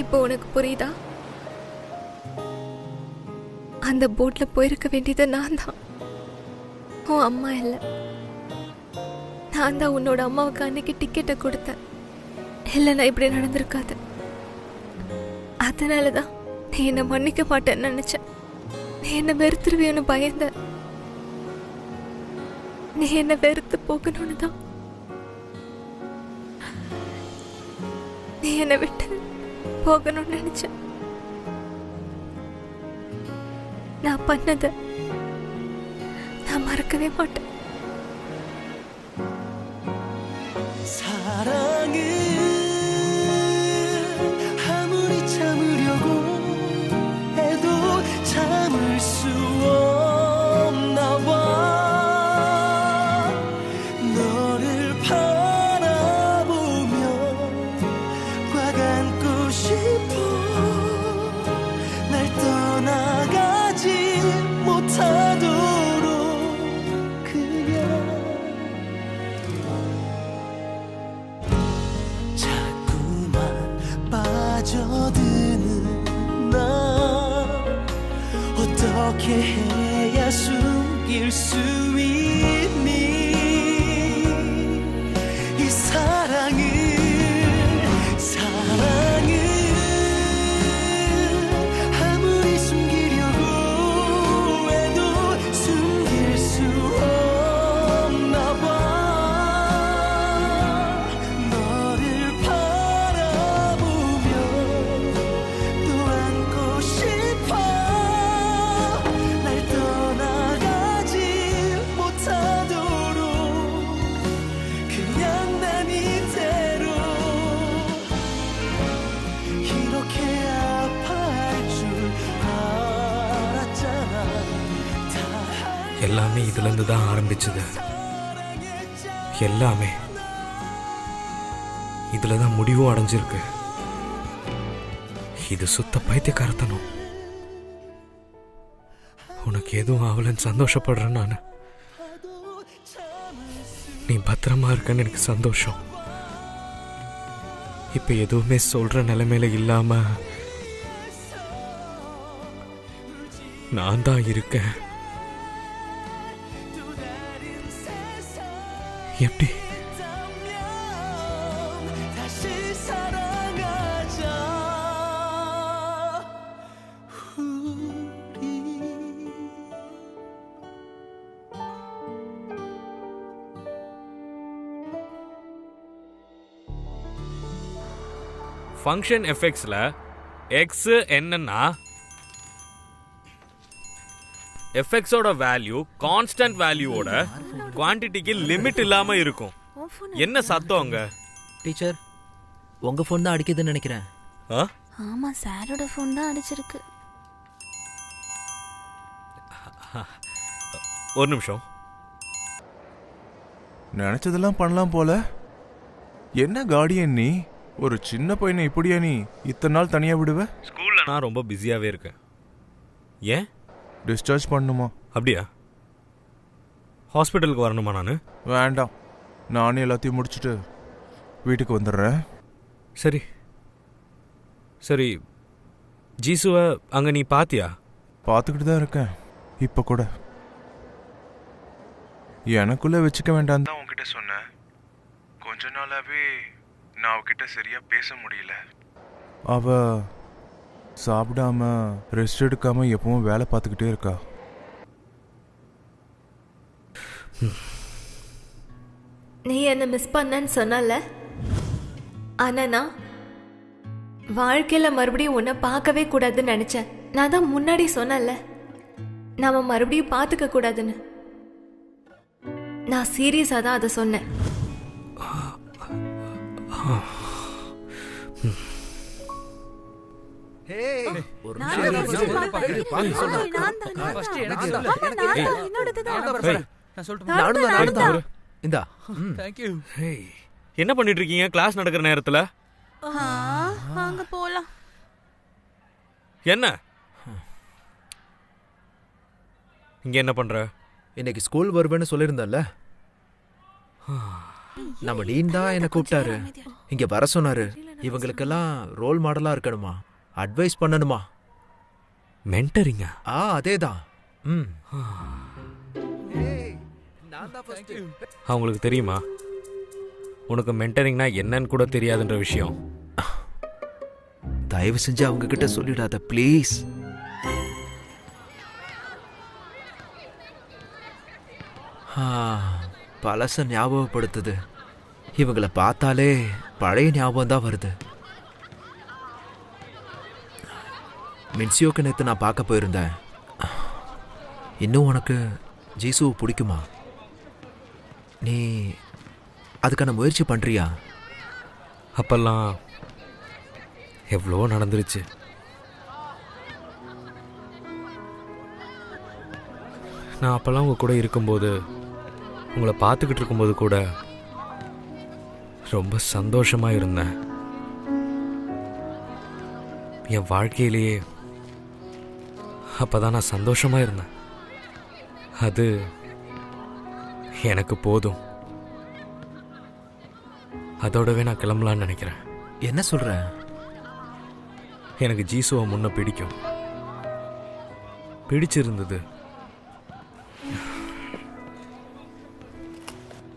இப்போ உனக்கு புரியுதா? அந்த போட்ல போயிருக்க வேண்டியது நான் தான், உன் அம்மா இல்லை. நான் தான் உன்னோட அம்மாவுக்கு அன்னைக்கு டிக்கெட்டை கொடுத்தேன். இல்லைன்னா இப்படி நடந்திருக்காது. அதனாலதான் நீ என்னை மன்னிக்க மாட்டேன்னு நினைச்சேன். நீ என்ன வெறுத்துருவியோன்னு பயந்த. நீ என்ன வெறுத்து போகணும்னு தான் நீ என்னை விட்டு போகணும்னு நினைச்ச. நான் பண்ணத நான் மறக்கவே மாட்டேன். 어떻게 해야 숨길 수 있니 이 사랑을 아무리 숨기려고 해도 숨길 수 없나 봐. 너를 바라보며 또 안고 싶어. எல்லாமே இதுல இருந்து தான் ஆரம்பிச்சது. எல்லாமே இதுல தான் முடிவும் அடைஞ்சிருக்கு. இது சுத்த பைத்தியக்காரத்தனம். உனக்கு எதுவும் ஆகலன்னு சந்தோஷப்படுறேன் நானு. நீ பத்திரமா இருக்கன்னு எனக்கு சந்தோஷம். இப்ப எதுவுமே சொல்ற நிலைமையில இல்லாம நான் தான் இருக்கேன். எப்படி ஃபங்க்ஷன் எஃபெக்ட்ஸ்ல எக்ஸ் என்னன்னா எஃபெக்ட்ஸோட வேல்யூ கான்ஸ்டன்ட் வேல்யூவோட குவான்டிட்டிக்கு லிமிட் இல்லாம இருக்கும். என்ன சத்தம் அங்க? டீச்சர், உங்க ஃபோன் தான் அடிக்குதுன்னு நினைக்கிறேன். ஆமா, சாரோட ஃபோன் தான் அடிச்சிருக்கு. ஒரு நிமிஷம். நினைச்சதெல்லாம் பண்ணலாம் போல. என்ன கார்டியன் நீ? ஒரு சின்ன பையனை இப்படியா நீ இத்தனை நாள் தனியா விடுவ? ஸ்கூல்ல நான் ரொம்ப பிஸியாவே இருக்கேன். ஏன்? டிஸ்சார்ஜ் பண்ணுமா? அப்படியா? ஹாஸ்பிட்டலுக்கு வரணுமா நான்? வேண்டாம், நானே எல்லாத்தையும் முடிச்சுட்டு வீட்டுக்கு வந்துடுறேன். சரி சரி. ஜீசுவை அங்க நீ பாத்தியா? பார்த்துக்கிட்டு தான் இருக்கேன். இப்போ கூட எனக்குள்ள வச்சுக்க வேண்டாம் தான் உன்கிட்ட சொன்னேன். கொஞ்ச நாளாவே நான் அவகிட்ட சரியா பேச முடியல. அவ சாப்பிடாம ரெஸ்ட் எடுக்காம எப்பவும் வேலை பார்த்துக்கிட்டே இருக்கா. நீ என்ன மிஸ் பண்ணன்னு சொன்னல, ஆனா நான் வாழ்க்கையில மறுபடியும் உன்னை பார்க்கவே கூடாதுன்னு நினைச்சேன். நான் தான் முன்னாடி சொன்னல, நாம மறுபடியும் பார்த்துக்க கூடாதுன்னு. நான் சீரியஸா தான் அதை சொன்னேன். என்ன பண்ணிட்டு இருக்கீங்க கிளாஸ் நடக்கிற நேரத்துல? அங்க போலாம். என்ன இங்க என்ன பண்ற? இன்னைக்கு ஸ்கூல் வருவேன்னு சொல்லியிருந்தல்ல, நம்ம டீன் தான் என்ன கூப்பிட்டாரு, இங்க வர சொன்னாரு. இவங்களுக்கெல்லாம் ரோல் மாடலா இருக்கணுமா, அட்வைஸ் பண்ணணுமா? மென்டரிங்க? அதேதான். ம். அவங்களுக்கு தெரியுமா உனக்கு மென்டரிங்னா என்னன்னு கூட தெரியாதுன்ற விஷயம்? தயவு செஞ்சு அவங்க கிட்ட சொல்லிடாத ப்ளீஸ். பழச ஞாபகப்படுத்துது. இவங்களை பார்த்தாலே பழைய ஞாபகம் தான் வருது. மின்சியோக்கு நேற்று நான் பார்க்க போயிருந்தேன். இன்னும் உனக்கு ஜீசுவை பிடிக்குமா? நீ அதுக்கான முயற்சி பண்றியா? அப்பெல்லாம் எவ்வளோ நடந்துருச்சு. நான் அப்பெல்லாம் உங்க கூட இருக்கும்போது, உங்களை பார்த்துக்கிட்டு இருக்கும்போது கூட ரொம்ப சந்தோஷமா இருந்தேன். என் வாழ்க்கையிலேயே அப்பதான் நான் சந்தோஷமா இருந்தேன். அது எனக்கு போதும். அதோடவே நான் கிளம்பலான்னு நினைக்கிறேன். என்ன சொல்ற? எனக்கு ஜீசுவை முன்ன பிடிச்சிருந்தது.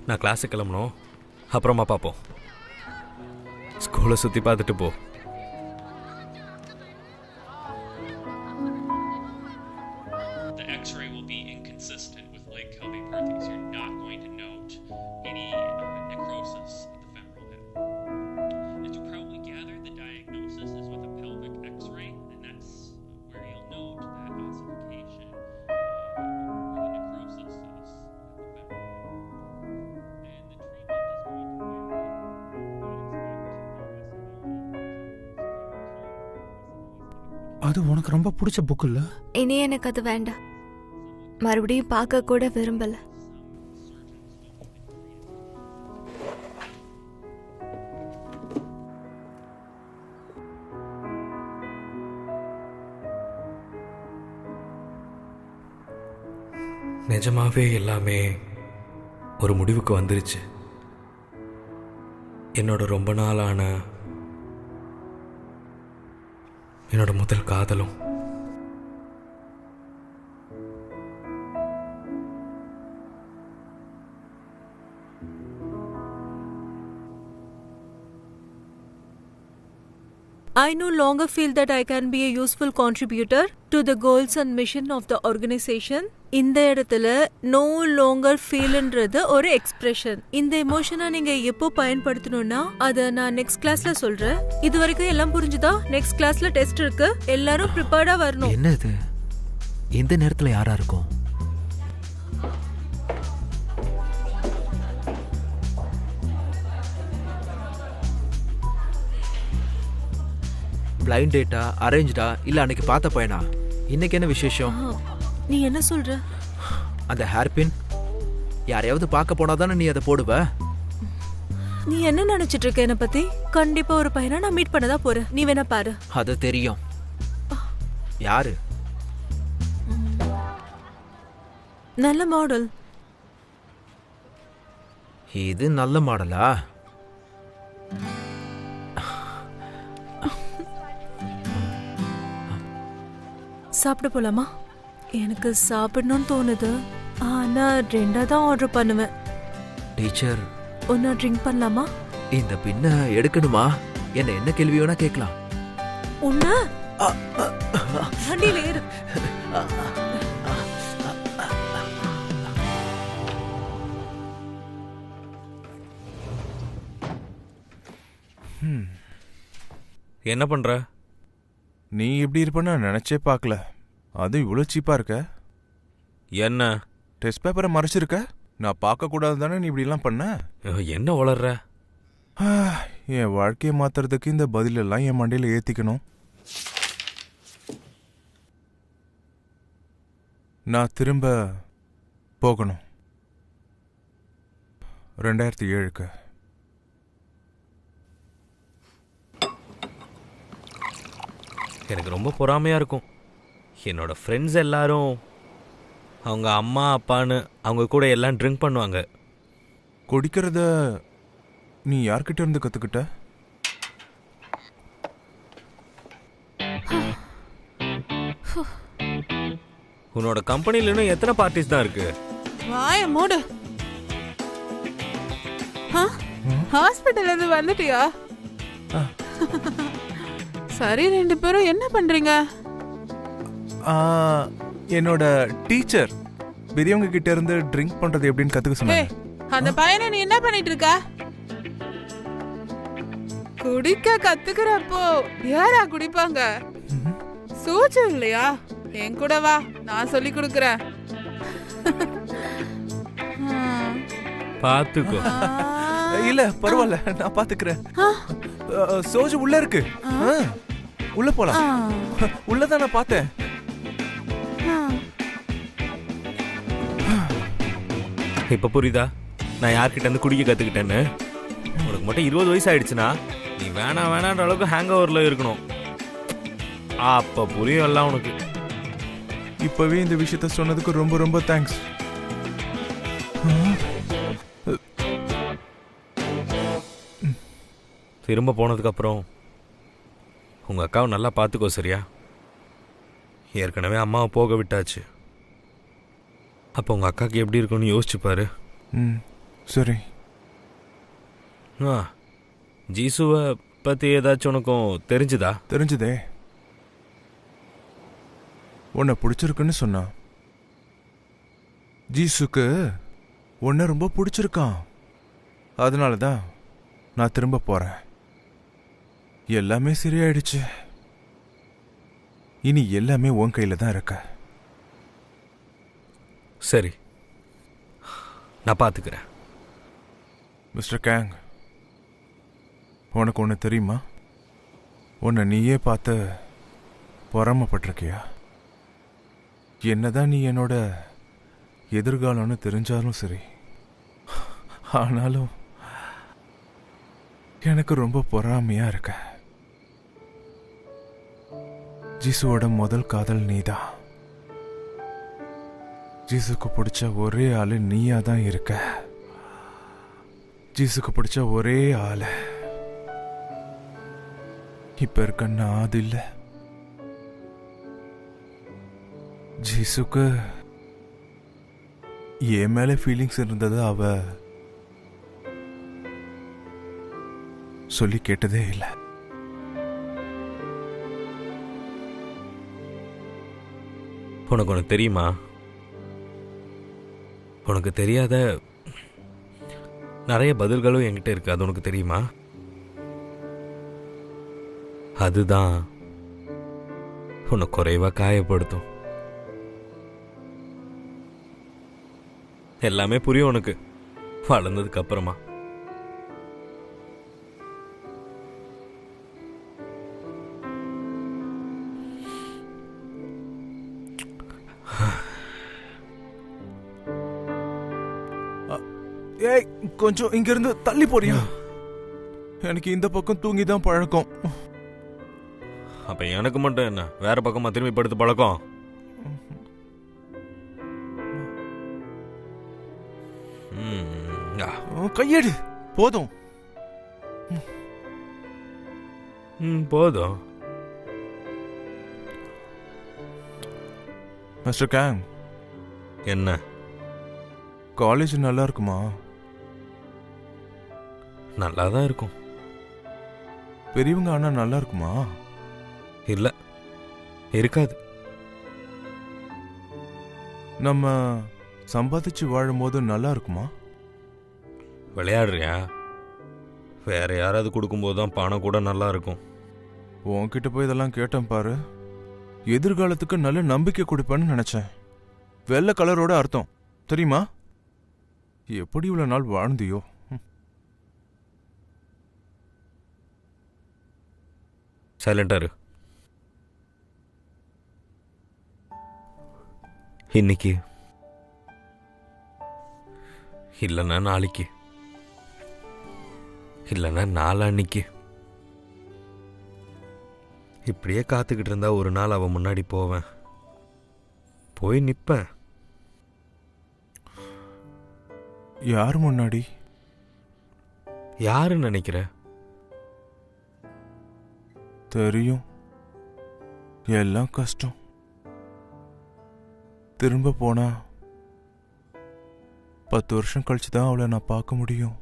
நான் கிளாஸுக்கு கிளம்பணும். அப்புறமா பார்ப்போம். ஸ்கூலை சுற்றி பார்த்துட்டு போ. The X-ray will be inconsistent with leg Kelby birthing, so you're not going to note any necrosis of the femoral head. As you probably gathered, the diagnosis is with a pelvic X-ray, and that's where you'll note that ossification where the necrosis is at the femoral head. And the treatment is going to vary. அது உனக்கு ரொம்ப பிடிச்ச book இல்ல? இனி எனக்கு அது வேண்டாம். மறுபடியும் பார்க்க கூட விரும்பல. நிஜமாவே எல்லாமே ஒரு முடிவுக்கு வந்துருச்சு. என்னோட ரொம்ப நாளான என்னோட முதல் காதலும் I no longer feel that I can be a useful contributor to the goals and mission of the organization. இந்த இடத்துல no longer feelன்றது ஒரு எக்ஸ்பிரஷன். இந்த எமோஷனை நீங்க எப்போ பயன்படுத்தணும்னா அதை நான் நெக்ஸ்ட் கிளாஸ்ல சொல்றேன். இது வரைக்கும் எல்லாம் புரிஞ்சுதா? நெக்ஸ்ட் கிளாஸ்ல டெஸ்ட் இருக்கு, எல்லாரும் ப்ரிப்பேர்டா வரணும். என்ன இது? இந்த நேரத்துல யாரா இருக்கும்? பிளைண்ட் டேட்டா, அரேஞ்சா இல்ல அன்னைக்கு பார்த்த பையனா? இன்னைக்கு என்ன விசேஷம்? நீ என்ன சொல்ற? அந்த ஹேர்பின் யாரையாவது பார்க்க போனாதானே நீ அதை போடுவ? நீ என்ன நினைச்சிட்டு இருக்க என்ன பத்தி? கண்டிப்பா ஒரு பையனை நான் மீட் பண்ணதா போறேன். நீ வேணா பாரு. அது தெரியும். யாரு? நல்ல மாடல். இது நல்ல மாடலா? சாப்பிட போலாமா? எனக்கு சாப்பிடணும்னு தோணுது, ஆனா ரெண்டா தான் ஆர்டர் பண்ணுவேன். டீச்சர், ஒன்னா ட்ரிங்க் பண்ணலாமா? இந்த பின்ன எடுக்கணுமா? என்ன கேள்வி வேணா கேட்கலாம். உன்ன வண்டியில ஏறு. என்ன பண்ற? நீ இப்படி இருப்பேன்னு நான் நினைச்சே பார்க்கல. அது இவ்வளோ சீப்பா இருக்க. என்ன டெஸ்ட் பேப்பரை மறைச்சிருக்க? நான் பார்க்க கூடாது தானே நீ இப்படிலாம் பண்ண? என்ன வளர்ற? என் வாழ்க்கையை மாத்துறதுக்கு இந்த பதிலெல்லாம் என் மண்டையில் ஏத்திக்கணும். நான் திரும்ப போகணும் 2007க்கு. எனக்கு ரொம்ப பொறாமையாக இருக்கும். என்னோட ஃப்ரெண்ட்ஸ் எல்லாரும் அவங்க அம்மா அப்பான்னு அவங்க கூட எல்லாம் ட்ரிங்க் பண்ணுவாங்க. குடிக்கிறத நீ யார்கிட்ட இருந்து கற்றுக்கிட்ட? உன்னோட கம்பெனில இன்னும் எத்தனை பார்ட்டிஸ் தான் இருக்கு? வாய மூடு. ஹாஸ்பிட்டல்ல இருந்து வந்துட்டியா? சரி, 2 பேரும் என்ன பண்றீங்க? என்னோட டீச்சர் பெரியவங்க கிட்ட இருந்து ட்ரிங்க் பண்றது எப்படின்னு கத்துக்க சொன்னாங்க. அந்த பையனை நீ என்ன பண்ணிட்டு இருக்க? குடிக்க கத்துக்கிறப்போ யாரா குடிப்பாங்க? சூச்சு இல்லையா? என் கூட வா, நான் சொல்லி கொடுக்கறேன். பாத்துக்கோ. இல்ல பரவாயில்ல, நான் பாத்துக்கிறேன். சோஜு உள்ள இருக்கு, உள்ள போலாம். உள்ளதான் நான் பார்த்தேன். இப்ப புரியுதா நான் யார்கிட்ட இருந்து குடிக்க கத்துக்கிட்டேன்னு? உனக்கு மட்டும் 20 வயசு ஆயிடுச்சுன்னா நீ வேணான்ற அளவுக்கு ஹேங் ஓவர்ல இருக்கணும். அப்ப புரியும் எல்லாம் உனக்கு. இப்பவே இந்த விஷயத்த சொன்னதுக்கு ரொம்ப ரொம்ப தேங்க்ஸ். திரும்ப போனதுக்கு அப்புறம் உங்க அக்காவை நல்லா பார்த்துக்கோ, சரியா? ஏற்கனவே அம்மாவை போக விட்டாச்சு. அப்போ உங்க அக்காவுக்கு எப்படி இருக்குன்னு யோசிச்சு பாரு. சரி. ஜீசுவை பத்தி ஏதாச்சும் உனக்கும் தெரிஞ்சுதா? தெரிஞ்சுதே. உன்னை பிடிச்சிருக்குன்னு சொன்னா. ஜீசுக்கு உன்னை ரொம்ப பிடிச்சிருக்கான். அதனாலதான் நான் திரும்ப போறேன். எல்லாமே சரியாயிடுச்சு. இனி எல்லாமே உன் கையில தான் இருக்க. சரி, நான் பாத்துக்கிறேன். மிஸ்டர் கேங், உனக்கு ஒன்று தெரியுமா? உன்னை நீயே பார்த்து பொறாமப்பட்டிருக்கியா? என்னதான் நீ என்னோட எதிர்காலம்னு தெரிஞ்சாலும் சரி, ஆனாலும் எனக்கு ரொம்ப பொறாமையா இருக்க. ஜீசுவோட முதல் காதல் நீதான். ஜீசுக்கு பிடிச்ச ஒரே ஆளு நீயா தான் இருக்க. ஜீசுக்கு பிடிச்ச ஒரே ஆளு இப்ப இருக்க நான் அது இல்ல. ஜீசுக்கு என் மேல ஃபீலிங்ஸ் இருந்தது அவ சொல்லி கேட்டதே இல்லை. உனக்கு ஒன்று தெரியுமா? உனக்கு தெரியாத நிறைய பதில்களும் என்கிட்ட இருக்கு. அது உனக்கு தெரியுமா? அதுதான் உன்னை குறைவா காயப்படுத்தும். எல்லாமே புரியும் உனக்கு வளர்ந்ததுக்கு அப்புறமா. ஏய், கொஞ்சம் இங்க இருந்து தள்ளி போறியா? எனக்கு இந்த பக்கம் தூங்கிதான் பழக்கம். அப்ப எனக்கு மட்டும் என்ன வேற பக்கமா திரும்பி படுத்து பழக்கம்? கையெடு. போதும். போதும். மிஸ்டர் கேங், என்ன காலேஜ் நல்லா இருக்குமா? நல்லா தான் இருக்கும். பெரியவங்க ஆனா நல்லா இருக்குமா? இல்ல, இருக்காது. நம்ம சம்பாதிச்சு வாழும்போது நல்லா இருக்குமா? விளையாடுறியா? வேற யாராவது கொடுக்கும்போது தான் பணம் கூட நல்லா இருக்கும். உன்கிட்ட போய் இதெல்லாம் கேட்டேன் பாரு. எதிர்காலத்துக்கு நல்ல நம்பிக்கை கொடுப்பேன்னு நினைச்சேன். வெள்ளை கலரோட அர்த்தம் தெரியுமா? எப்படி இவ்வளவு நாள் வாழ்ந்தியோ? சைலண்டா இரு. இன்னைக்கு இல்லைன்னா நாளைக்கு, இல்லைன்னா நாளான்னைக்கு இப்படியே காத்துக்கிட்டு இருந்தா ஒரு நாள் அவன் முன்னாடி போவேன், போய் நிப்பேன். யார் முன்னாடி? யாருன்னு நினைக்கிற? தெரியும், எல்லாம் கஷ்டம். திரும்ப போனா 10 வருஷம் கழிச்சு தான் அவளை நான் பார்க்க முடியும்.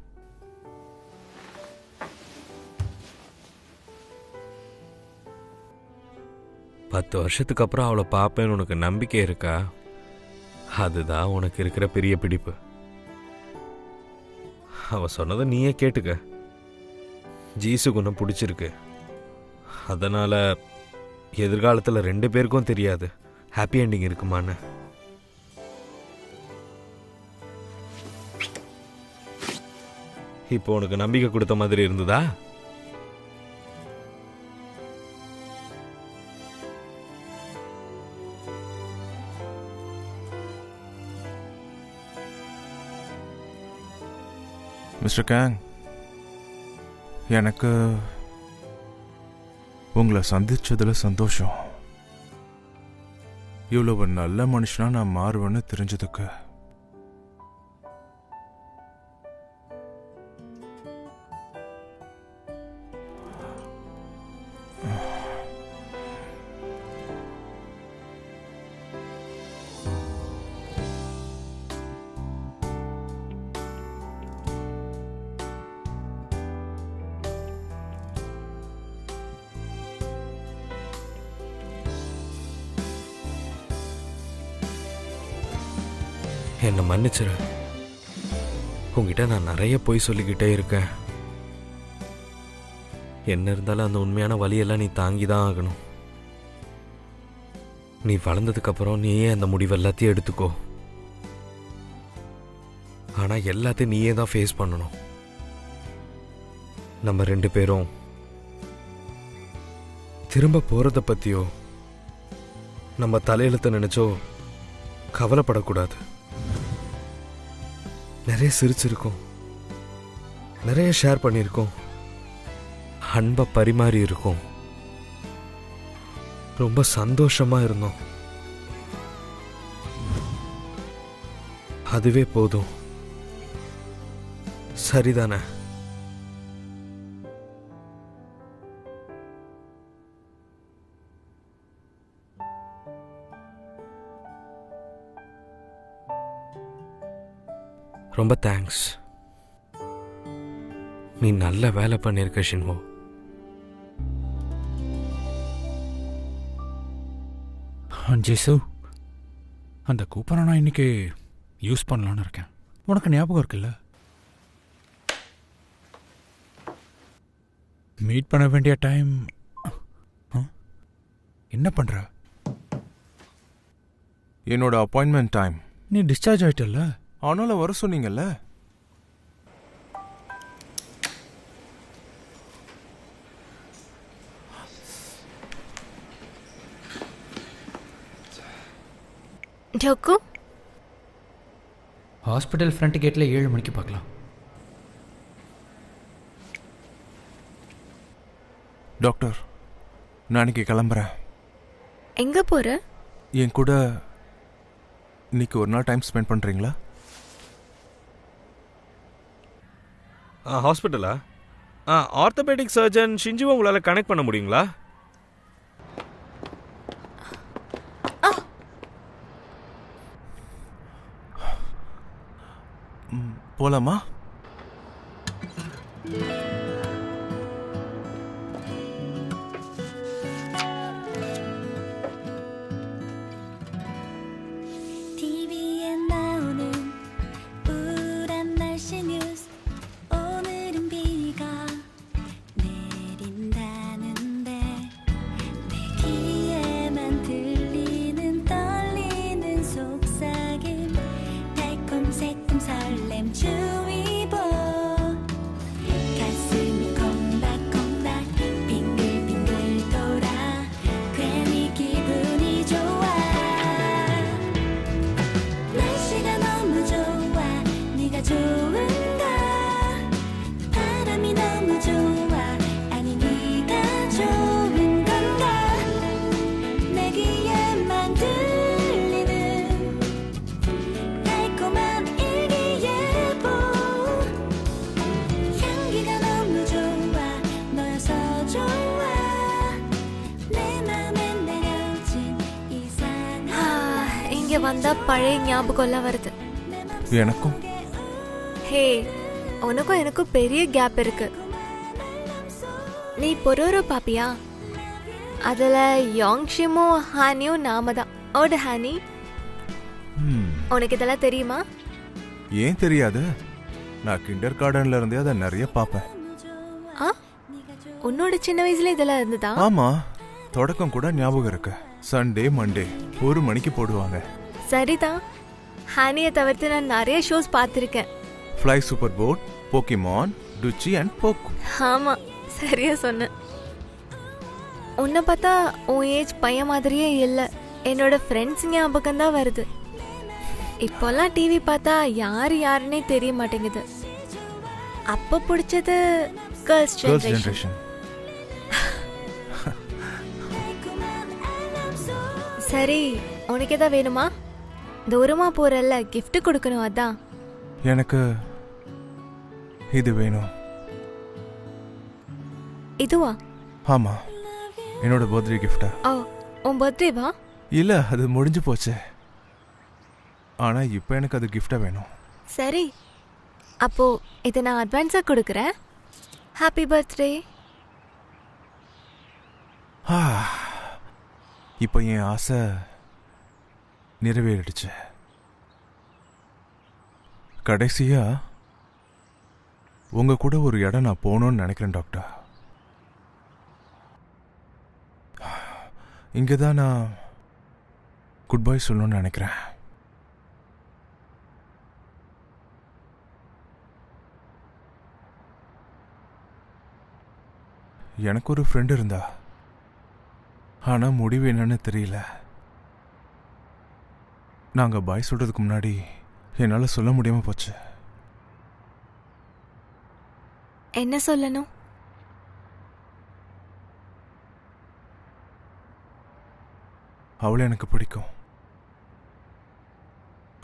பத்து வருஷத்துக்கு அப்புறம் அவளை பார்ப்பேன்னு உனக்கு நம்பிக்கை இருக்கா? அதுதான் உனக்கு இருக்கிற பெரிய பிடிப்பு. அவ சொன்னதை நீயே கேட்டுக்க. ஜீசுக்கு ஒன்று பிடிச்சிருக்கு. அதனால எதிர்காலத்தில் 2 பேருக்கும் தெரியாது ஹாப்பி என்டிங் இருக்குமான்னு. இப்போ உனக்கு நம்பிக்கை கொடுத்த மாதிரி இருந்ததா? மிஸ்டர் கேங், எனக்கு உங்களை சந்திச்சதுல சந்தோஷம். இவ்வளவு நல்ல மனுஷனா நான் மாறுவேன்னு தெரிஞ்சதுக்கு. என்னை மன்னிச்சிரு. உங்ககிட்ட நான் நிறைய பொய் சொல்லிக்கிட்டே இருக்கேன். என்ன இருந்தாலும் அந்த உண்மையான வழியெல்லாம் நீ தாங்கி தான் ஆகணும். நீ வளர்ந்ததுக்கப்புறம் நீயே அந்த முடிவு எல்லாத்தையும் எடுத்துக்கோ. ஆனால் எல்லாத்தையும் நீயே தான் ஃபேஸ் பண்ணணும். நம்ம 2 பேரும் திரும்ப போகிறத பற்றியோ நம்ம தலையெழுத்த நினச்சோ கவலைப்படக்கூடாது. நிறைய சிரிச்சிருக்கோம், நிறைய ஷேர் பண்ணியிருக்கோம், அன்பை பரிமாறி இருக்கோம், ரொம்ப சந்தோஷமா இருந்தோம். அதுவே போதும். சரிதானே? ரொம்ப தேங்க்ஸ். நீ நல்ல வேலை பண்ணியிருக்க ஷின்ஹோ. ஜேசு, அந்த கூப்பனை நான் இன்னைக்கு யூஸ் பண்ணலான்னு இருக்கேன். உனக்கு ஞாபகம் இருக்குல்ல? மீட் பண்ண வேண்டிய டைம். என்ன பண்ற? என்னோட அப்பாயின்மெண்ட் டைம். நீ டிஸ்சார்ஜ் ஆயிட்டல்ல? ஆனாலும் வர சொன்னீங்கல்ல. ஜோக்கு, ஹாஸ்பிட்டல் ஃப்ரண்ட் கேட்டில் 7 மணிக்கு பார்க்கலாம். டாக்டர், நான் இன்னைக்கு கிளம்புறேன். எங்க போற? என் கூட இன்னைக்கு ஒரு நாள் டைம் ஸ்பெண்ட் பண்றீங்களா? ஹாஸ்பிட்டலா? ஆர்த்தோபெடிக் சர்ஜன் ஷிஞ்சுவை உங்களால் கனெக்ட் பண்ண முடியுங்களா? போலாமா? 설렘 주위 இங்க வந்தா பழைய ஞாபகம் எல்லாம் வருது. எனக்கும் ஹே, உனக்கும் எனக்கும் பெரிய கேப் இருக்கு. நீ பொரோரோ பாப்பியா? அதுல யாங்ஷிமும் ஹானியும் நாம தான். ஓடு ஹானி, உனக்கு இதெல்லாம் தெரியுமா? ஏன் தெரியாது? நான் கிண்டர் கார்டன்ல இருந்தே அதை நிறைய பார்ப்பேன். உன்னோட சின்ன வயசுல இதெல்லாம் இருந்ததா? ஆமா, தொடக்கம் கூட ஞாபகம் இருக்கு. சண்டே மண்டே 1 மணிக்கு போடுவாங்க. சரிதான். ஹானியை தவிர்த்து நான் நிறைய ஷோஸ் பார்த்திருக்கேன். ஃப்ளை சூப்பர் போட், போக்கிமான், டுச்சி அண்ட் போக்கு. ஆமா, சரியா சொன்ன. உன்னை பார்த்தா உன் ஏஜ் பையன் மாதிரியே இல்லை. என்னோட ஃப்ரெண்ட்ஸ் ஞாபகம் தான் வருது. இப்போல்லாம் டிவி பார்த்தா யாருன்னே தெரிய மாட்டேங்குது. அப்ப பிடிச்சது கேர்ள்ஸ் ஜெனரேஷன். சரி, உனக்கு எதாவது வேணுமா? தூரமா போறல்ல, கிஃப்ட் கொடுக்கணும். அதான். எனக்கு இது வேணும். இதுவா? ஆமா, என்னோட பர்த்டே கிஃப்டா? ஓ, உன் பர்த்டேவா? இல்ல, அது முடிஞ்சு போச்சு. ஆனா இப்போ எனக்கு அது கிஃப்டா வேணும். சரி, அப்போ இதை நான் அட்வான்ஸா கொடுக்குறேன். Happy birthday. இப்போ என் ஆசை நிறைவேறிடுச்சு. கடைசியா உங்க கூட ஒரு இடம் நான் போகணும்னு நினைக்கிறேன் டாக்டர். இங்கதான் நான் குட் பை சொல்லணும்னு நினைக்கிறேன். எனக்கு ஒரு ஃப்ரெண்ட் இருந்தா, ஆனா முடிவு என்னன்னு தெரியல. நாங்க பாய் சொல்றதுக்கு முன்னாடி என்னால சொல்ல முடியாம போச்சு. என்ன சொல்லணும்? அவளை எனக்கு பிடிக்கும்.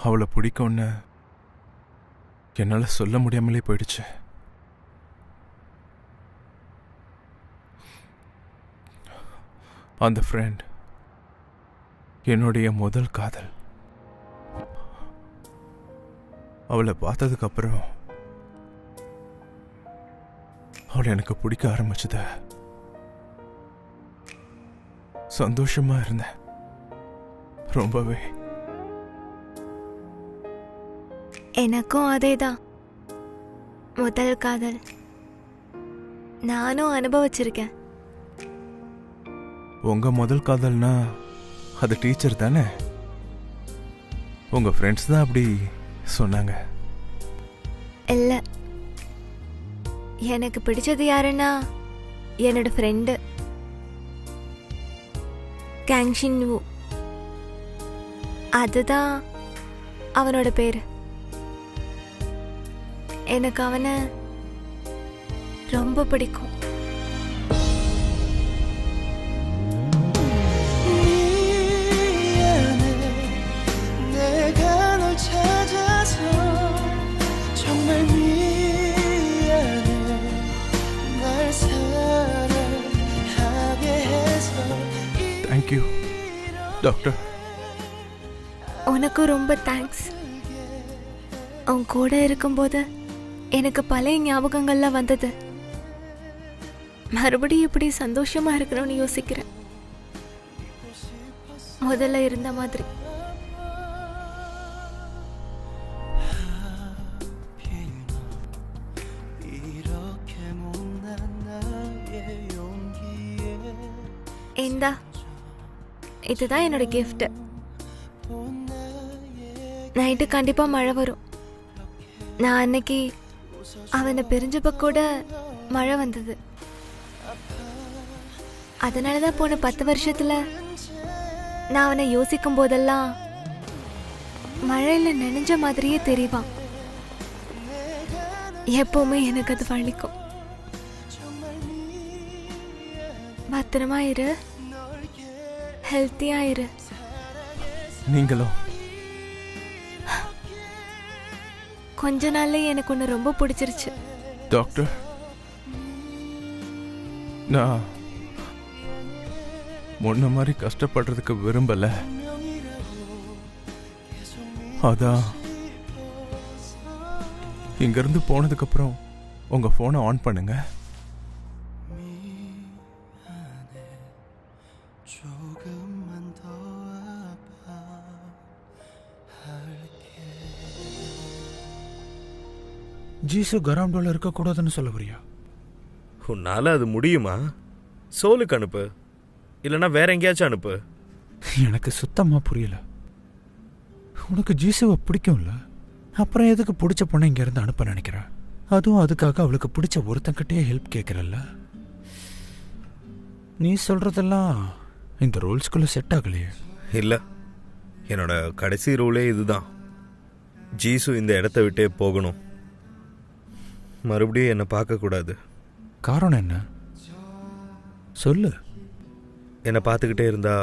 அவளை பிடிக்கும்னு என்னால சொல்ல முடியாமலே போயிடுச்சு. அந்த ஃப்ரெண்ட் என்னுடைய முதல் காதல். அவளை பார்த்ததுக்கு அப்புறம் அவளை எனக்கு பிடிக்க ஆரம்பிச்சது. சந்தோஷமா இருந்தேன் ரொம்பவே. எனக்கும் அதேதான். முதல் காதல் நானும் அனுபவிச்சிருக்கேன். உங்க முதல் காதல்னா அது டீச்சர் தானே? உங்க ஃப்ரெண்ட்ஸ் தான் அப்படி சொன்னாங்க. இல்ல, எனக்கு பிடிச்சது யாருன்னா என்னோட ஃப்ரெண்டு கேங்ஷின் வு. அதுதான் அவனோட பேரு. எனக்கு அவனை ரொம்ப பிடிக்கும். Thank you doctor. உனக்கும் ரொம்ப தேங்க்ஸ். உன் கூட இருக்கும்போது எனக்கு பழைய ஞாபகங்கள்லாம் வந்தது. மறுபடியும் இப்படி சந்தோஷமா இருக்கணும்னு யோசிக்கிறேன், முதல்ல இருந்த மாதிரி. இந்தா, இதுதான் என்னோட கிஃப்ட். நைட்டு கண்டிப்பா மழை வரும். நான் அன்னைக்கு அவனை பிரிஞ்சப்ப கூட மழை வந்தது. அதனாலதான் போன 10 வருஷத்துல நான் அவனை யோசிக்கும் போதெல்லாம் மழையில நனைஞ்ச மாதிரியே தெரிவான். எப்பவுமே எனக்கு அது வலிக்கும். பத்திரமா இரு, ஹெல்த்தியா இரு. நீங்களும். கொஞ்ச நாள்ல எனக்கு ஒன்று ரொம்ப பிடிச்சிருச்சு டாக்டர். நான் முன்ன மாதிரி கஷ்டப்படுறதுக்கு விரும்பல. அதான் இங்கிருந்து போனதுக்கப்புறம் உங்கள் ஃபோனை ஆன் பண்ணுங்க. ஜீசு கராம்டோல இருக்கக்கூடாதுன்னு சொல்ல வரியா? உன்னால அது முடியுமா? சோலுக்கு அனுப்பு, இல்லைன்னா வேற எங்கேயாச்சும் அனுப்பு. எனக்கு சுத்தமா புரியல. உனக்கு ஜீசுவை பிடிக்கும்ல, அப்புறம் எதுக்கு பிடிச்ச பொண்ணை இங்க இருந்து அனுப்ப நினைக்கிற? அதுவும் அதுக்காக அவளுக்கு பிடிச்ச ஒருத்தங்கிட்டே ஹெல்ப் கேட்கறல்ல. நீ சொல்றதெல்லாம் இந்த ரூல்ஸ்குள்ள செட் ஆகலையே. இல்லை, என்னோட கடைசி ரூலே இதுதான். ஜீசு இந்த இடத்த விட்டே போகணும், மறுபடியும் என்னை பார்க்கக்கூடாது. காரணம் என்ன சொல்லு. என்னை பார்த்துக்கிட்டே இருந்தா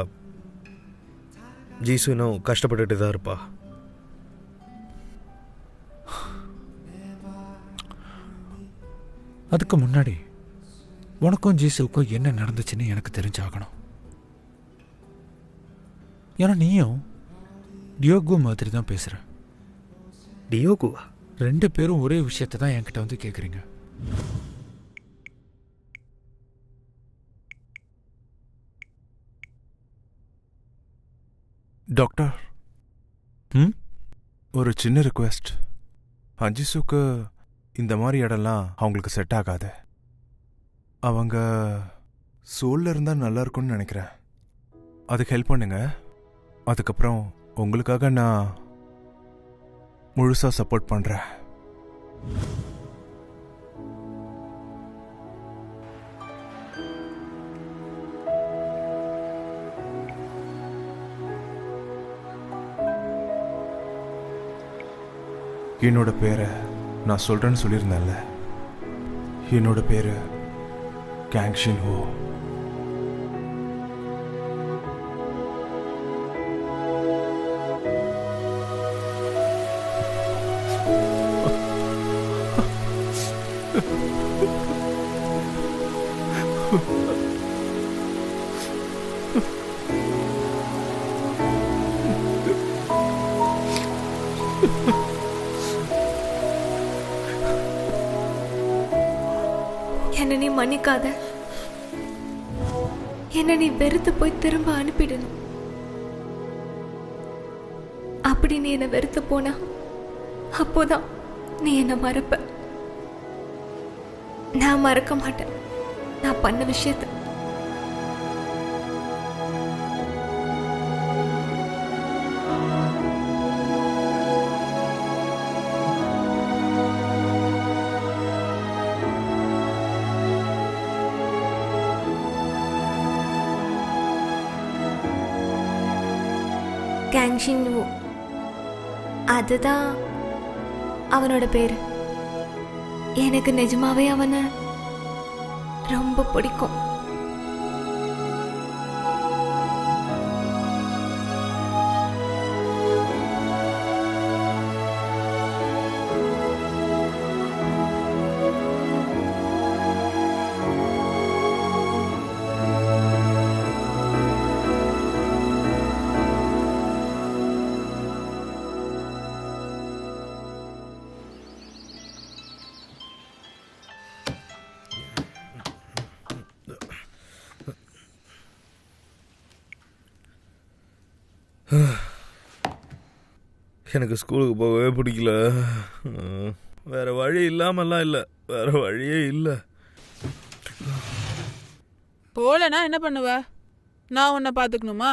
ஜீசு இன்னும் கஷ்டப்பட்டுட்டு தான் இருப்பா. அதுக்கு முன்னாடி உனக்கும் ஜீசுவுக்கும் என்ன நடந்துச்சுன்னு எனக்கு தெரிஞ்சாகணும். ஏன்னா நீயும் டியோகோ மாதிரி தான் பேசுற. டியோகோவா? 2 பேரும் ஒரே விஷயத்தை தான் என்கிட்ட வந்து கேட்குறீங்க. டாக்டர், ஒரு சின்ன ரிக்வெஸ்ட். அஜிசுக்கு இந்த மாதிரி இடம்லாம் அவங்களுக்கு செட் ஆகாது. அவங்க சோல்ல இருந்தால் நல்லா இருக்கும்னு நினைக்கிறேன். அதுக்கு ஹெல்ப் பண்ணுங்க. அதுக்கப்புறம் உங்களுக்காக நான் முழுசாக சப்போர்ட் பண்ணுறேன். என்னோட பேரை நான் சொல்கிறேன்னு சொல்லியிருந்தேன்ல, என்னோட பேர் கேங்ஷின் ஹோ. என்ன நீ மன்னிக்காத. என்ன நீ வெறுத்து போய் திரும்ப அனுப்பிடணும். அப்படி நீ என்ன வெறுத்து போனா அப்போதான் நீ என்ன மறப்ப. நான் மறக்க மாட்டேன் நான் பண்ண விஷயத்த. கேங்ஷின் வூ, அதுதான் அவனோட பேரு. எனக்கு நிஜமாவே அவனை ரொம்ப பிடிக்கும். எனக்கு ஸ்கூலுக்கு போகவே பிடிக்கல. வேற வழி இல்லாமல்லாம் இல்லை, வேற வழியே இல்லை. போலனா என்ன பண்ணுவ? நான் உன்னை பார்த்துக்கணுமா?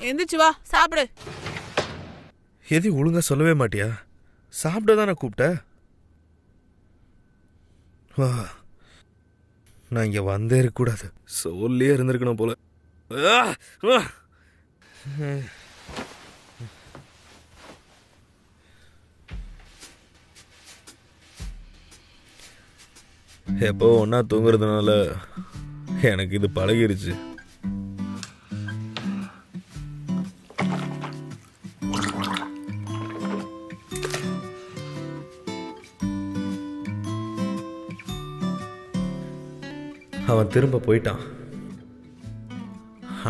எந்திரிச்சு வா, சாப்பிடு. எது ஒழுங்கா சொல்லவே மாட்டியா? சாப்பிட தானே கூப்பிட்ட. நான் இங்க வந்தே இருக்கக்கூடாது, சொல்லியே இருந்திருக்கணும் போல. எப்போ ஒன்னா தூங்குறதுனால எனக்கு இது பழகிருச்சு. அவன் திரும்ப போயிட்டான்.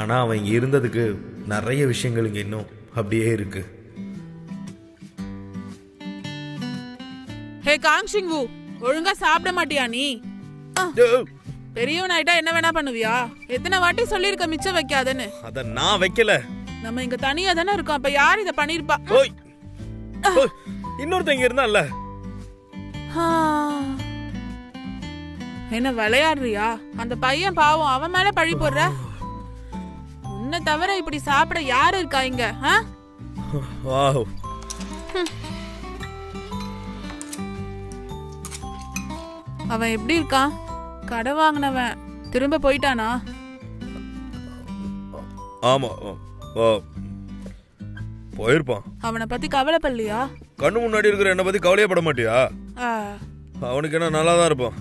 ஆனா அவன் இங்க இருந்ததுக்கு நிறைய விஷயங்கள் இங்க இன்னும் அப்படியே இருக்கு. டேய் காங்ஷிங் வு, ஒழுங்கா சாப்பிட மாட்டியா நீ? பெரியவன் ஆயிட்டா என்ன வேணா பண்ணுவியா? எத்தனை வாட்டி சொல்லிருக்க மிச்சம் வைக்காதன்னு. அத நான் வைக்கல. நம்ம இங்க தனியா தானே இருக்கோம், அப்ப யார் இத பண்ணிருப்பா? ஓய் இன்னொருத்தங்க இருந்தான்ல. என்ன விளையாடுறியா? அந்த பையன் பாவம், அவன் மேல பழி போடுற. உன்னை தவிர இப்படி சாப்பிட யாரு இருக்கா இங்க? வாவ். அவன் எப்படி இருக்கான்? கடை வாங்கினவன் திரும்ப போயிட்டானா? ஆமா போயிருப்பான். அவனை பத்தி கவலைப்படலையா? கண்ணு முன்னாடி இருக்கிற என்ன பத்தி கவலையப்பட மாட்டியா? அவனுக்கு என்ன நல்லா தான் இருப்பான்.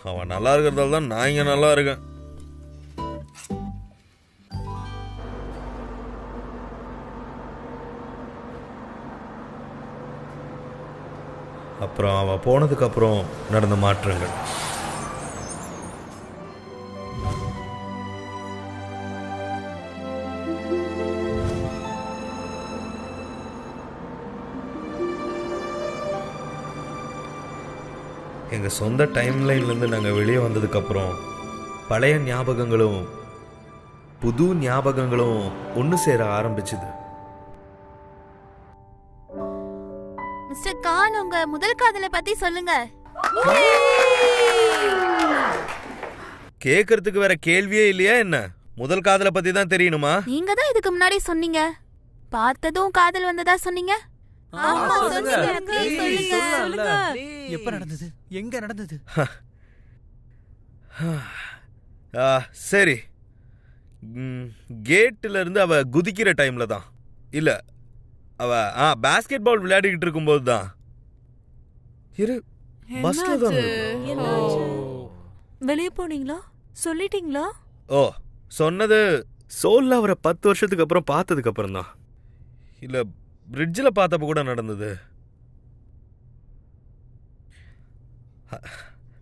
அவன் நல்லா இருக்கிறதால தான் நான் இங்க நல்லா இருக்கேன். அப்புறம் அவ போனதுக்கு அப்புறம் நடந்த மாற்றங்கள். எங்க சொந்த டைம்லைன்லேருந்து நாங்கள் வெளியே வந்ததுக்கு அப்புறம் பழைய ஞாபகங்களும் புது ஞாபகங்களும் ஒன்று சேர ஆரம்பிச்சுது. மிஸ்டர் கான், உங்க முதல் காதலை பத்தி சொல்லுங்க. கேக்குறதுக்கு வேற கேள்வியே இல்லையா என்ன? முதல் காதலை பத்தி தான் தெரியணுமா? நீங்க தான் இதுக்கு முன்னாடி சொன்னீங்க, பார்த்ததும் காதல் வந்ததா சொன்னீங்க. எப்ப நடந்தது? எங்க நடந்தது? சரி, கேட்ல இருந்து அவ குதிக்கிற டைம்ல தான். இல்ல, அவ பாஸ்கெட் பால் விளையாடிக்கிட்டு இருக்கும்போது தான். பஸ்ல தான். வெளியே போனீங்களா? சொல்லிட்டீங்களா? ஓ, சொன்னது சோல்ல அவரை 10 வருஷத்துக்கு அப்புறம் பார்த்ததுக்கு அப்புறம் தான். இல்ல, பிரிட்ஜில் பார்த்தப்ப கூட நடந்தது.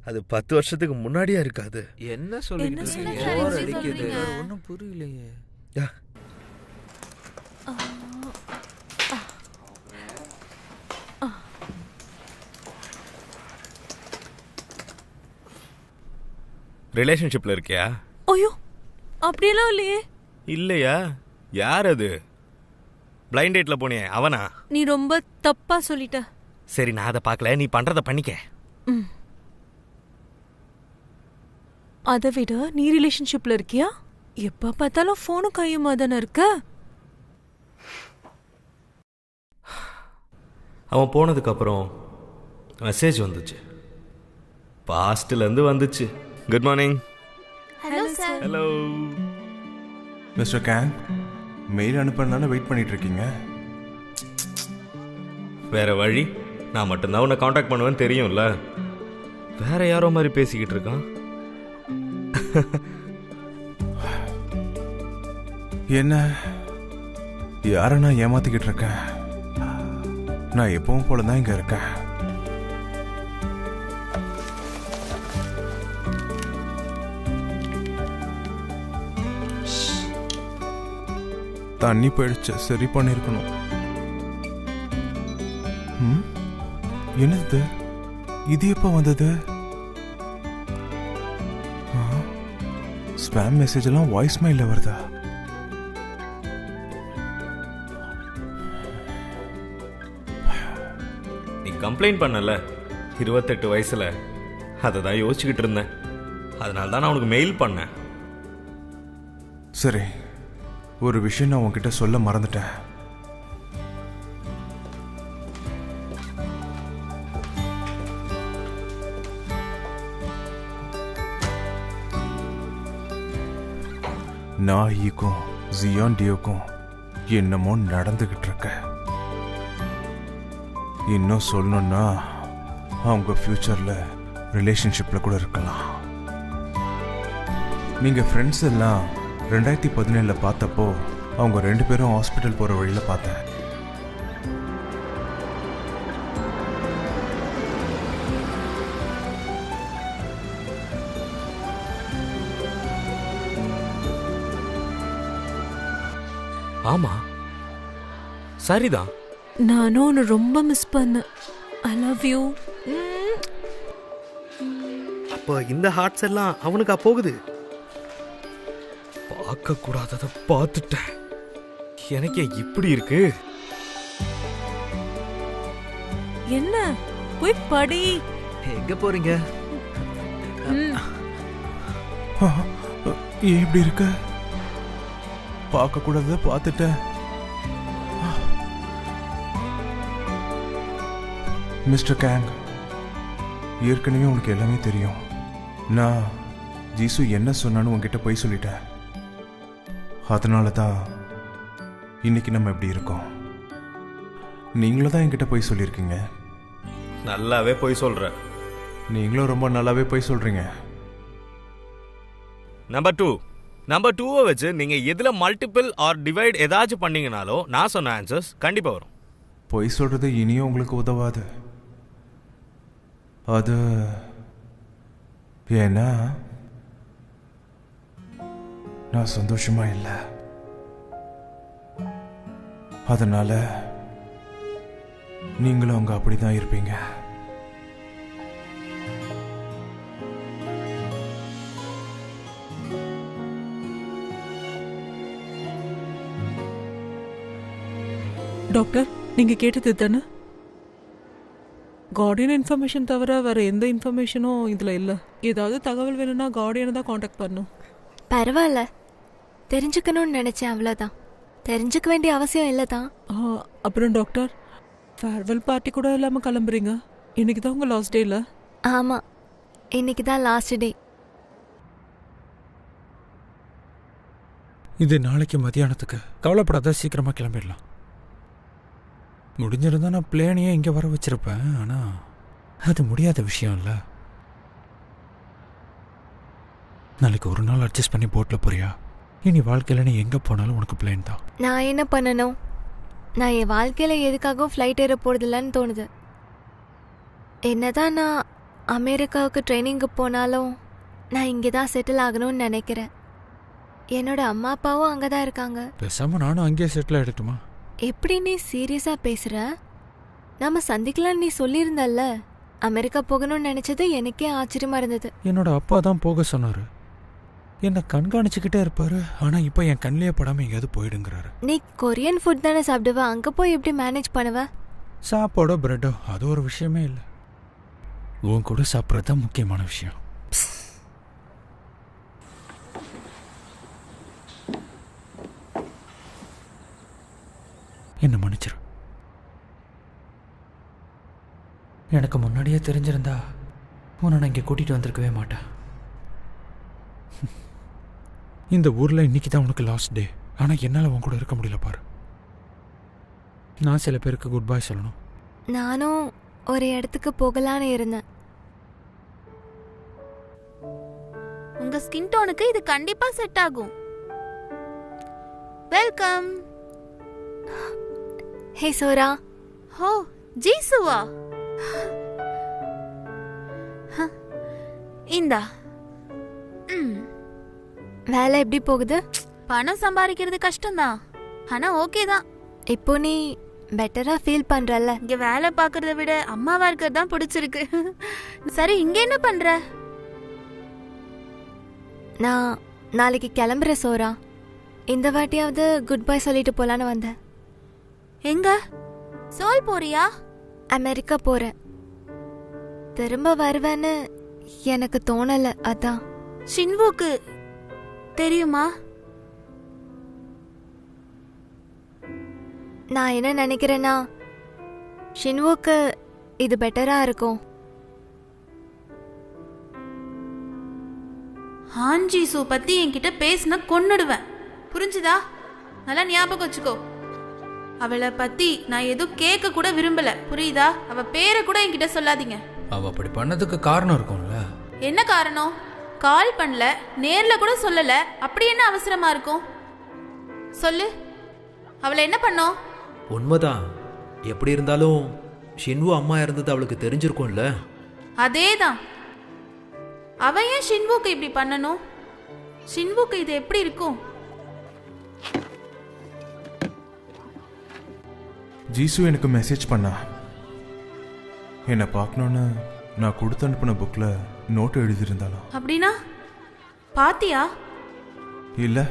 அது 10 வருஷத்துக்கு முன்னாடியா இருக்காது. என்ன சொல்லிட்டு ஒன்னும் புரியலையே. ரிலேஷன்ஷிப்ல இருக்கியா? ஐயோ, அப்படியெல்லாம் இல்லையே. இல்லையா? யார் அது? பிளைண்ட் டேட்ல போனியே அவனா? நீ ரொம்ப தப்பா சொல்லிட்ட. சரி, நான் அதை பார்க்கல, நீ பண்றத பண்ணிக்க. அதை விட நீ ரிலேஷன்ஷிப்ல இருக்கியா? எப்ப பார்த்தாலும் போனும் கையுமா தானே இருக்க. அவன் போனதுக்கு அப்புறம் மெசேஜ் வந்துச்சு. பாஸ்ட்ல இருந்து வந்துச்சு. Good morning. Hello sir. Hello mister Kang, mail அனுப்புறதுனால வெயிட் பண்ணிட்டு இருக்கீங்க. வேற வழி, நான் மட்டும்தான் உன்னை காண்டாக்ட் பண்ணுவேன்னு தெரியும்ல. வேற யாரோ மாதிரி பேசிக்கிட்டு இருக்கான். என்ன யாரை நான் ஏமாத்திக்கிட்டு இருக்கேன்? நான் எப்பவும் போலதான் இங்க இருக்கேன். தண்ணி போயிடுச்சு, சரி பண்ணிருக்கணும். என்னது இது? எப்ப வந்தது? ஸ்பேம் மெசேஜ் எல்லாம் வாய்ஸ் மெயில்ல வருதா? நீ கம்ப்ளைண்ட் பண்ணல 28 வயசுல, அதை தான் யோசிச்சுக்கிட்டு இருந்தேன். அதனால தான் நான் உனக்கு மெயில் பண்ணேன். சரி, ஒரு விஷயம் நான் உன்கிட்ட சொல்ல மறந்துட்டேன். நாயிக்கும் ஜியாண்டியோக்கும் என்னமோ நடந்துகிட்டு இருக்க. இன்னும் சொல்லணும்னா அவங்க ஃபியூச்சர்ல ரிலேஷன்ஷிப்ல கூட இருக்கலாம். நீங்க ஃப்ரெண்ட்ஸ் எல்லாம் 2017 பார்த்தப்போ அவங்க 2 பேரும் ஹாஸ்பிட்டல் போற வழியில பார்த்தேன். ஆமா, சரிதான். நானும் உன்னை ரொம்ப மிஸ் பண்ணேன். I love you. அப்போ இந்த ஹார்ட்ஸ் எல்லாம் அவனுக்கா போகுது? பார்க்க கூடாததை பார்த்துட்டேன். எனக்கு இப்படி இருக்கு. என்ன போய் படி. எங்க போறீங்க? ஏன் இப்படி இருக்க? பார்க்க கூடாததை பார்த்துட்டேன். மிஸ்டர் கேங், ஏற்கனவே உனக்கு எல்லாமே தெரியும். நான் ஜீசு என்ன சொன்னான்னு உன்கிட்ட போய் சொல்லிட்டேன். அதனால தான் இன்னைக்கு நம்ம எப்படி இருக்கோம். நீங்களும் தான் என்கிட்ட போய் சொல்லியிருக்கீங்க. நல்லாவே போய் சொல்ற. நீங்களும் ரொம்ப நல்லாவே போய் சொல்றீங்க. நம்பர் 2 வச்சு நீங்க எதுல மல்டிபிள் ஆர் டிவைட் ஏதாச்சும் பண்ணீங்கனாலோ நான் சொன்ன ஆன்சர்ஸ் கண்டிப்பா வரும். பொய் சொல்றது இனியும் உங்களுக்கு உதவாது. அது ஏன்னா நான் சந்தோஷமா இல்லை. அதனால நீங்களும் அங்க அப்படிதான் இருப்பீங்க. டாக்டர், நீங்க கேட்டது தானே? கார்டியன் இன்ஃபர்மேஷன் தவிர வேற எந்த இன்ஃபர்மேஷனும் இதுல இல்ல. ஏதாவது தகவல் வேணும்னா கார்டியனை தான் காண்டாக்ட் பண்ணும். பரவாயில்ல, தெரிஞ்சுக்கணும்னு நினைச்சேன், அவ்வளோதான். தெரிஞ்சுக்க வேண்டிய அவசியம் இல்லை தான். அப்புறம் டாக்டர், ஃபேர்வெல் பார்ட்டி கூட இல்லாம கிளம்புறீங்க. இன்னைக்கு தான் உங்க லாஸ்ட் டே இல்ல? ஆமா, இன்னைக்கு தான் லாஸ்ட் டே. இது நாளைக்கு மதியானத்துக்கு. கவலைப்படாத, சீக்கிரமா கிளம்பிடலாம். முடிஞ்சிருந்தா நான் பிளேனையே இங்கே வர வச்சிருப்பேன். ஆனால் அது முடியாத விஷயம் இல்லை. நாளைக்கு ஒரு நாள் அட்ஜஸ்ட் பண்ணி போட்டில் போறியா? இனி வாழ்க்கையில் நீ எங்கே போனாலும் உனக்கு பிளேன் தான். நான் என்ன பண்ணணும்? நான் என் வாழ்க்கையில் எதுக்காகவும் ஃப்ளைட் ஏற போகிறதில்லன்னு தோணுது. என்னதான் நான் அமெரிக்காவுக்கு ட்ரைனிங்கு போனாலும் நான் இங்கே தான் செட்டில் ஆகணும்னு நினைக்கிறேன். என்னோட அம்மா அப்பாவும் அங்கே தான் இருக்காங்க. பேசாமல் நானும் அங்கேயே செட்டில் ஆகிடட்டுமா? எப்படி நீ சீரியஸாக பேசுகிற? நம்ம சந்திக்கலாம் நீ சொல்லியிருந்தல்ல. அமெரிக்கா போகணும்னு நினச்சது எனக்கே ஆச்சரியமாக இருந்தது. என்னோட அப்பா தான் போக சொன்னார். என்னை கண்காணிச்சுக்கிட்டே இருப்பாரு. ஆனால் இப்போ என் கண்ணிலே படாமல் எங்கேயாவது போயிடுங்கிறாரு. நீ கொரியன் ஃபுட் தானே சாப்பிடுவ, அங்கே போய் எப்படி மேனேஜ் பண்ணுவ? சாப்பாடோ பிரெட்டோ அது ஒரு விஷயமே இல்லை. உன் கூட சாப்பிட்றது தான் முக்கியமான விஷயம். என்ன மன்னிச்சிரு. எனக்கு முன்னாடியே தெரிஞ்சிருந்தா உன்னை நான் இங்கே கூட்டிகிட்டு வந்திருக்கவே மாட்டேன். இந்த ஊரில் இன்னைக்கு தான் உனக்கு லாஸ்ட் டே. ஆனால் என்னால் உன் கூட இருக்க முடியல பாரு. நான் சில பேருக்கு குட் பை சொல்லணும். நானும் ஒரு இடத்துக்கு போகலான்னு இருந்தேன். உங்க ஸ்கின் டோனுக்கு இது கண்டிப்பா செட் ஆகும். வெல்கம். ஹே சோரா. ஹோ, ஜீசுவா? இந்தா. வேலை எப்படி போகுது? பணம் சம்பாதிக்கிறது கஷ்டம்தான், ஆனா ஓகே தான். இப்போ நீ பெட்டரா ஃபீல் பண்றல்ல? இங்க வேலை பார்க்கறத விட அம்மாவா இருக்கிறது தான் பிடிச்சிருக்கு. சரி, இங்க என்ன பண்ற? நான் நாளைக்கு கிளம்புறேன் சோரா. இந்த வாட்டியாவது குட் பை சொல்லிட்டு போலான்னு வந்தேன். எங்க? சோல் போறியா? அமெரிக்கா போறேன். திரும்ப வருவேன்னு எனக்கு தோணல, அதான். ஷின்வுக்கு தெரியுமா? நான் என்ன நினைக்கிறேன்னா, ஷின்வுக்கு இது பெட்டரா இருக்கும். ஹான்ஜிசு பத்தி என்கிட்ட பேசின கொன்னுடுவேன், புரிஞ்சுதா? நல்லா ஞாபகம் வச்சுக்கோ. அவளை பத்தி நான் எதுவும் கேட்க கூட விரும்பல, புரியுதா? அவ பேரை கூட என்கிட்ட சொல்லாதீங்க. அவ அப்படி பண்ணதுக்கு காரணம் இருக்கும்ல. என்ன காரணம்? கால் பண்ணல, நேர்ல கூட சொல்லல, அப்படி என்ன அவசரமா இருக்கும்? சொல்லு, அவளை என்ன பண்ணோம்? உண்மைதான். எப்படி இருந்தாலும் ஷின்வு அம்மா இருந்தது அவளுக்கு தெரிஞ்சிருக்கும்ல. அதேதான். அவ ஏன் ஷின்வுக்கு இப்படி பண்ணணும்? ஷின்வுக்கு இது எப்படி இருக்கும்? ஜீசு எனக்கு மெசேஜ் பண்ணா. என்னை பார்க்கணுன்னு நான் கொடுத்து அனுப்பின புக்கில் நோட்டு எழுதியிருந்தாலும். அப்படின்னா பாத்தியா? இல்லை.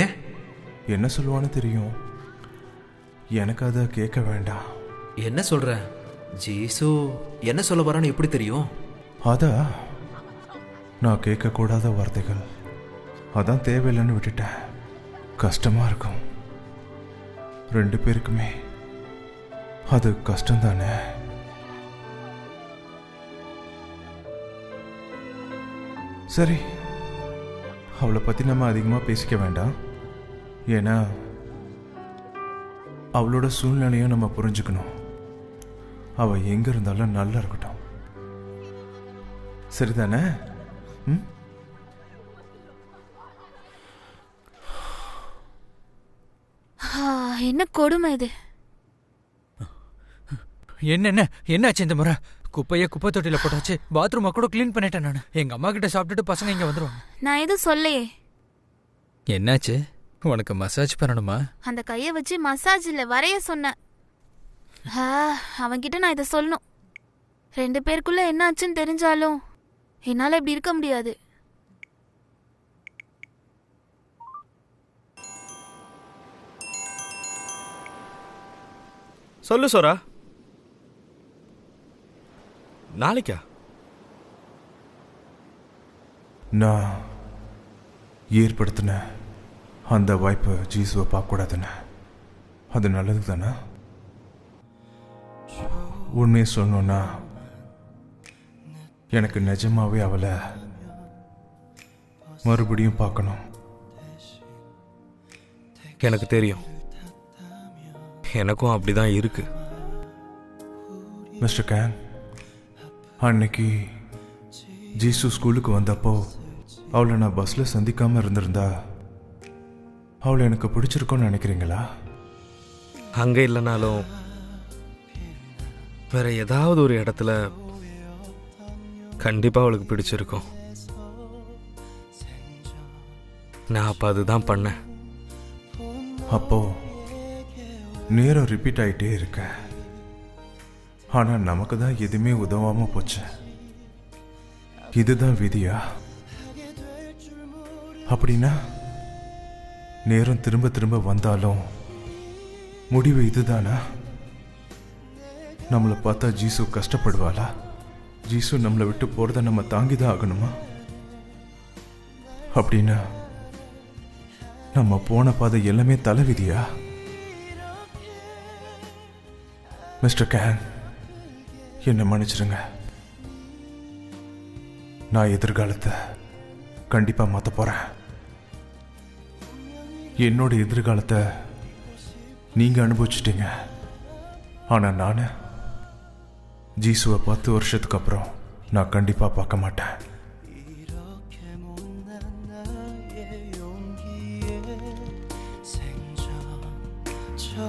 ஏன்? என்ன சொல்லுவான்னு தெரியும். எனக்கு அதை கேட்க வேண்டாம். என்ன சொல்ற? ஜீசு என்ன சொல்ல வரான்னு எப்படி தெரியும்? அதான் நான் கேட்கக்கூடாத வார்த்தைகள், அதான் தேவையில்லைன்னு விட்டுட்டேன். கஷ்டமா இருக்கும் 2 பேருக்குமே. அது கஷ்டம்தானே. சரி, அவளை பற்றி நம்ம அதிகமாக பேசிக்க வேண்டாம். ஏன்னா அவளோட சூழ்நிலையும் நம்ம புரிஞ்சுக்கணும். அவள் எங்கே இருந்தாலும் நல்லா இருக்கட்டும். சரிதானே? ம். என்ன கொடுமை இது. என்ன என்னாச்சு இந்த முறை? குப்பையை குப்பை தொட்டில போட்டாச்சு. பாத்ரூம் கூட கிளீன் பண்ணிட்டேன் நான். எங்க அம்மா கிட்ட சாப்பிட்டுட்டு பசங்க இங்க வந்துருவாங்க. நான் எதுவும் சொல்லையே. என்னாச்சு? உனக்கு மசாஜ் பண்ணணுமா? அந்த கையை வச்சு மசாஜ் இல்ல வரைய சொன்னேன். அவன்கிட்ட நான் இதை சொல்லணும். 2 பேருக்குள்ள என்ன ஆச்சுன்னு தெரிஞ்சாலும் என்னால இப்படி இருக்க முடியாது. சொல்லு சோரா. நாளைக்கா? நான் ஏற்படுத்தின அந்த வாய்ப்பை ஜீசுவை பார்க்கக்கூடாதுன்னு. அது நல்லது தானே? உண்மையை சொல்லணும்னா எனக்கு நிஜமாவே அவளை மறுபடியும் பார்க்கணும். எனக்கு தெரியும், எனக்கும் அப்படிதான் இருக்கு. மிஸ்டர் கேன், அன்னைக்கு ஜீசு ஸ்கூலுக்கு வந்தப்போ அவளை நான் பஸ்ஸில் சந்திக்காமல் இருந்திருந்தா அவளை எனக்கு பிடிச்சிருக்கோன்னு நினைக்கிறீங்களா? அங்கே இல்லைனாலும் வேற ஏதாவது ஒரு இடத்துல கண்டிப்பாக அவளுக்கு பிடிச்சிருக்கும். நான் அப்போ அதுதான் பண்ணேன். அப்போ நேரம் ரிப்பீட் ஆகிட்டே இருக்க. ஆனால் நமக்கு தான் எதுவுமே உதவாமல் போச்சு. இதுதான் விதியா? அப்படின்னா நேரம் திரும்ப திரும்ப வந்தாலும் முடிவு இதுதானா? நம்மளை பார்த்தா ஜீசு கஷ்டப்படுவாளா? ஜீசு நம்மளை விட்டு போறத நம்ம தாங்கிதான் ஆகணுமா? அப்படின்னா நம்ம போன பாதை எல்லாமே தலைவிதியா? மிஸ்டர் கேன், என்னை மன்னிச்சிருங்க. நான் எதிர்காலத்தை கண்டிப்பா மாற்ற போறேன். என்னோட எதிர்காலத்தை நீங்க அனுபவிச்சிட்டீங்க. ஆனா நான் ஜீசுவை 10 வருஷத்துக்கு அப்புறம் நான் கண்டிப்பா பார்க்க மாட்டேன். 저